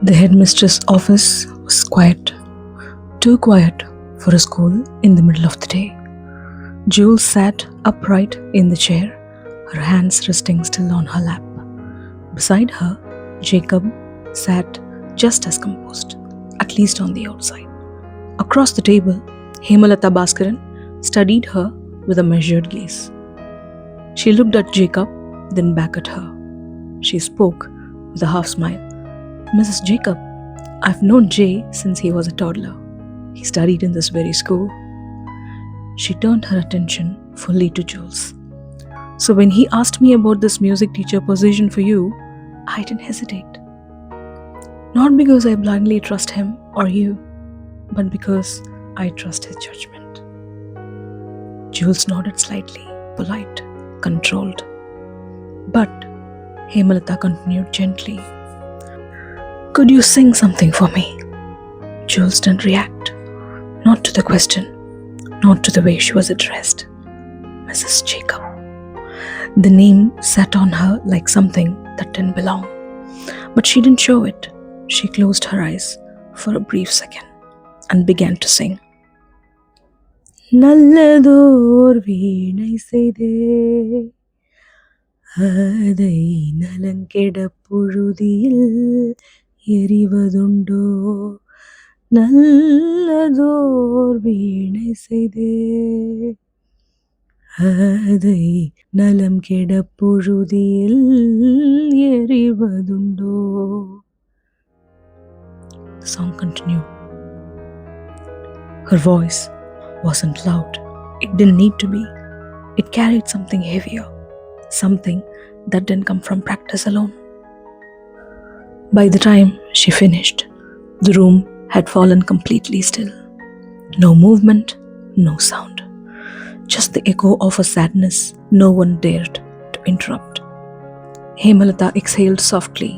The headmistress' office was quiet, too quiet for a school in the middle of the day. Jules sat upright in the chair, her hands resting still on her lap. Beside her, Jacob sat just as composed, at least on the outside. Across the table, Hemalata Bhaskaran studied her with a measured gaze. She looked at Jacob, then back at her. She spoke with a half smile. "Mrs. Jacob, I've known Jay since he was a toddler. He studied in this very school." She turned her attention fully to Jules. "So when he asked me about this music teacher position for you, I didn't hesitate. Not because I blindly trust him or you, but because I trust his judgment." Jules nodded slightly, polite, controlled. But Hemalata continued gently. "Could you sing something for me?" Jules didn't react, not to the question, not to the way she was addressed. Mrs. Jacob. The name sat on her like something that didn't belong, but she didn't show it. She closed her eyes for a brief second and began to sing. "நல்லதோர் வீணை செய்தே அதை நலங்கெட புழுதியில் எறிவதுண்டோ நல்லதோர் வீணை செய்தே அதை நலம் கெட புழுதியில் எறிவதுண்டோ." The song continued. Her voice wasn't loud. It didn't need to be. It carried something heavier, something that didn't come from practice alone. By the time she finished, the room had fallen completely still. No movement, no sound. Just the echo of a sadness no one dared to interrupt. Hemalata exhaled softly,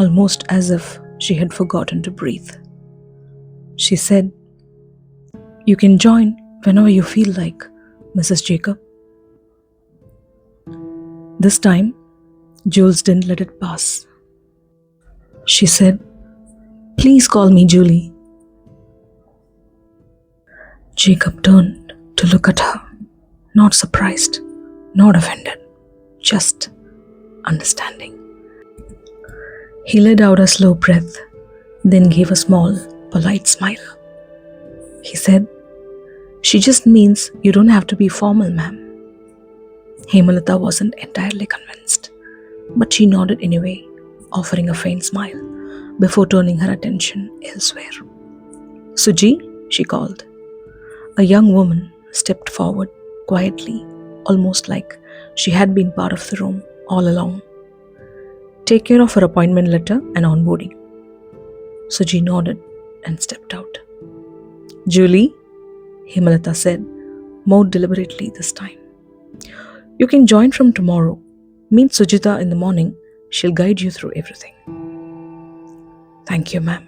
almost as if she had forgotten to breathe. She said, "You can join whenever you feel like, Mrs. Jacob." This time, Jules didn't let it pass. She said, "Please call me Julie." Jacob turned to look at her, not surprised, not offended, just understanding. He let out a slow breath, then gave a small, polite smile. He said, "She just means you don't have to be formal, ma'am." Hemalata wasn't entirely convinced, but she nodded anyway, offering a faint smile before turning her attention elsewhere. "Suji," she called. A young woman stepped forward quietly, almost like she had been part of the room all along. "Take care of her appointment letter and onboarding." Suji nodded and stepped out. "Julie," Hemalata said, more deliberately this time, "you can join from tomorrow. Meet Sujita in the morning. She'll guide you through everything." "Thank you, ma'am."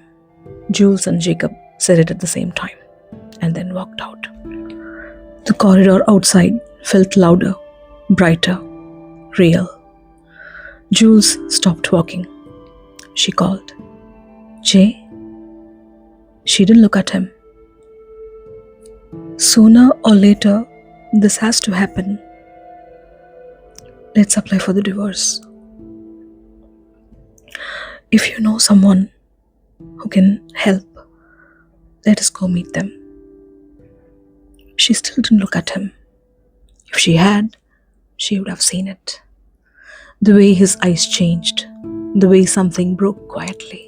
Jules and Jacob said it at the same time and then walked out. The corridor outside felt louder, brighter, real. Jules stopped walking. She called, "Jay?" She didn't look at him. "Sooner or later, this has to happen. Let's apply for the divorce. If you know someone who can help, let us go meet them." She still didn't look at him. If she had, she would have seen it. The way his eyes changed, the way something broke quietly,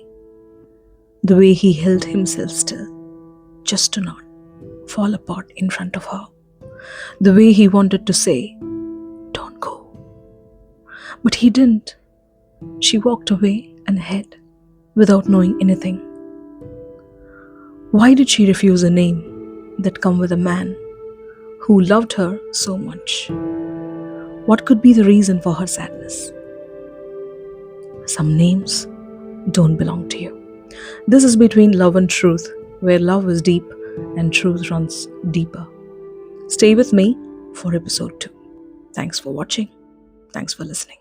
the way he held himself still, just to not fall apart in front of her, the way he wanted to say, "Don't go." But he didn't. She walked away and ahead without knowing anything. Why did she refuse a name that come with a man who loved her so much? What could be the reason for her sadness? Some names don't belong to you. This is Between Love and Truth, where love is deep and truth runs deeper. Stay with me for episode 2. Thanks for watching. Thanks for listening.